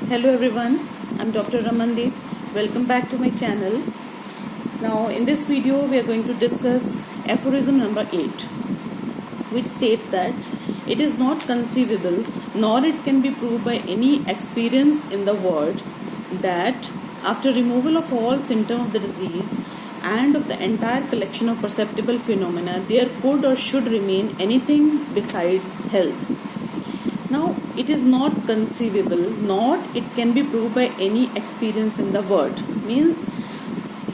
Hello everyone, I'm Dr. Ramandeep. Welcome back to my channel. Now in this video we are going to discuss aphorism number 8, which states that it is not conceivable nor it can be proved by any experience in the world that after removal of all symptoms of the disease and of the entire collection of perceptible phenomena there could or should remain anything besides health. Now, it is not conceivable, nor it can be proved by any experience in the world. Means,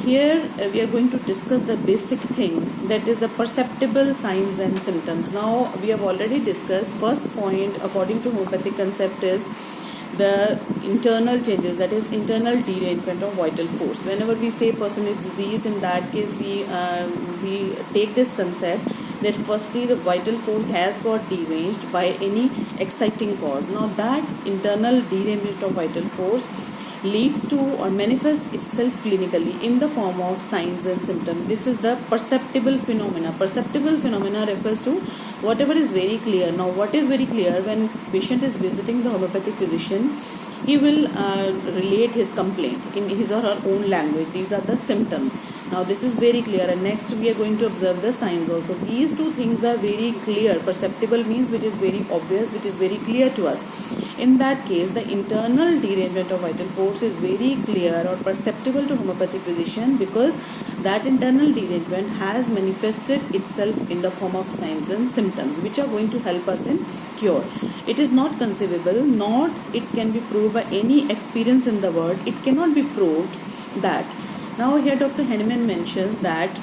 here we are going to discuss the basic thing, that is the perceptible signs and symptoms. Now, we have already discussed first point according to homeopathic concept is the internal changes, that is internal derangement of vital force. Whenever we say person is diseased, in that case we take this concept that firstly the vital force has got deranged by any exciting cause. Now that internal derangement of vital force leads to or manifests itself clinically in the form of signs and symptoms. This is the perceptible phenomena. Perceptible phenomena refers to whatever is very clear. Now what is very clear, when patient is visiting the homeopathic physician, he will relate his complaint in his or her own language. These are the symptoms. Now this is very clear, and next we are going to observe the signs also. These two things are very clear. Perceptible means which is very obvious, which is very clear to us. In that case, the internal derangement of vital force is very clear or perceptible to homeopathic physician, because that internal derangement has manifested itself in the form of signs and symptoms which are going to help us in cure. It is not conceivable nor it can be proved by any experience in the world. It cannot be proved that. Now here Dr. Henneman mentions that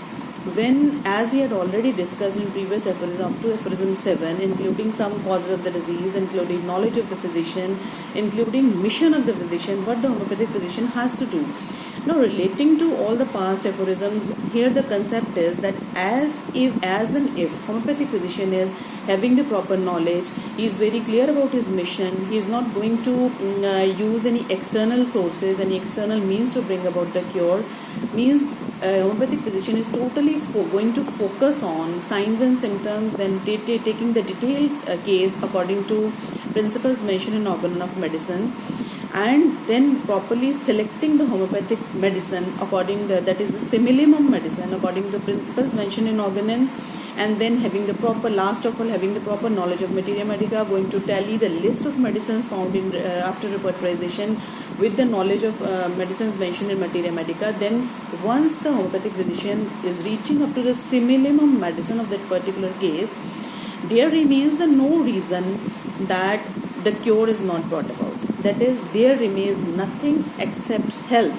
when, as he had already discussed in previous aphorism up to aphorism 7, including some causes of the disease, including knowledge of the physician, including mission of the physician, what the homeopathic physician has to do. Now relating to all the past aphorisms, here the concept is that as and if homeopathic physician is having the proper knowledge, he is very clear about his mission, he is not going to use any external sources, any external means to bring about the cure, means homeopathic physician is totally going to focus on signs and symptoms, then taking the detailed case according to principles mentioned in Organon of Medicine, and then properly selecting the homeopathic medicine according to, that is the simillimum medicine according to the principles mentioned in Organon, and then having the proper, last of all, having the proper knowledge of materia medica, going to tally the list of medicines found in after repertorization with the knowledge of medicines mentioned in materia medica. Then once the homeopathic physician is reaching up to the simillimum medicine of that particular case, there remains the no reason that the cure is not brought about. That is, there remains nothing except health.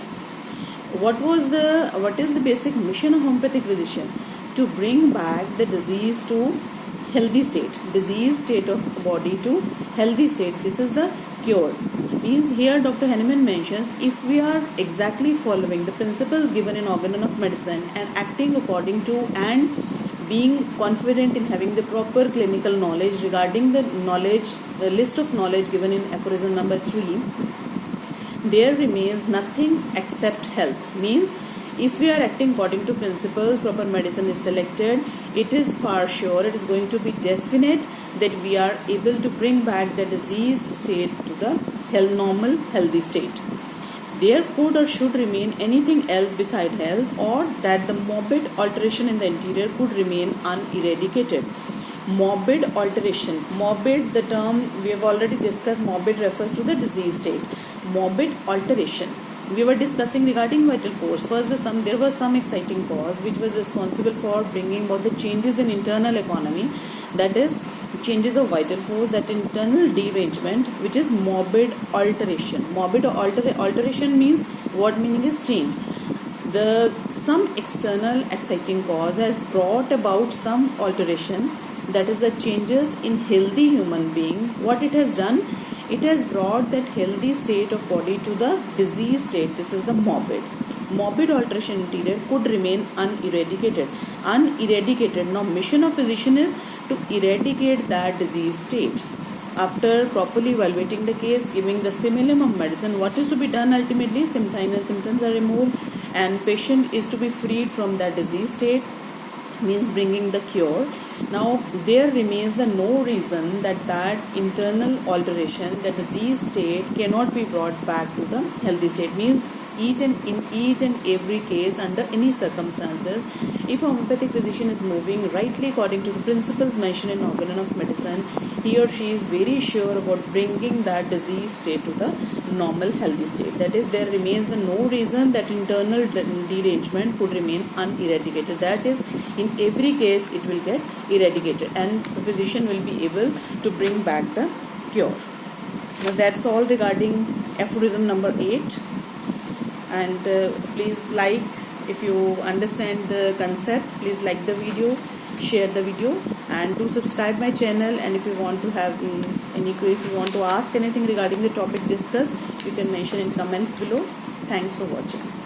What is the basic mission of homeopathic physician? To bring back the disease to healthy state, disease state of body to healthy state. This is the cure. Means here Dr. Henneman mentions, if we are exactly following the principles given in Organon of Medicine and acting according to and being confident in having the proper clinical knowledge regarding the list of knowledge given in aphorism number 3, there remains nothing except health. Means if we are acting according to principles, proper medicine is selected, it is for sure, it is going to be definite that we are able to bring back the disease state to the normal healthy state. There could or should remain anything else beside health, or that the morbid alteration in the interior could remain uneradicated. Morbid alteration. Morbid, the term we have already discussed, morbid refers to the disease state. Morbid alteration. We were discussing regarding vital force. First, there was some exciting cause which was responsible for bringing about the changes in internal economy, that is changes of vital force, that internal derangement, which is morbid alteration. Morbid alteration means, what meaning is change. Some external exciting cause has brought about some alteration, that is the changes in healthy human being. What it has done, it has brought that healthy state of body to the disease state. This is the morbid. Morbid alteration interior could remain uneradicated. Now mission of physician is to eradicate that disease state. After properly evaluating the case, giving the simillimum medicine, what is to be done ultimately? Signs and symptoms are removed and patient is to be freed from that disease state. means bringing the cure. Now there remains the no reason that internal alteration, the disease state, cannot be brought back to the healthy state. Means in each and every case, under any circumstances, if a homeopathic physician is moving rightly according to the principles mentioned in Organon of Medicine, he or she is very sure about bringing that disease state to the normal healthy state. That is, there remains the no reason that internal derangement could remain uneradicated. That is, in every case it will get eradicated and the physician will be able to bring back the cure. Now that's all regarding aphorism number 8. And please like, if you understand the concept, please like the video, share the video, and do subscribe my channel. And if you want to have if you want to ask anything regarding the topic discussed, you can mention in comments below. Thanks for watching.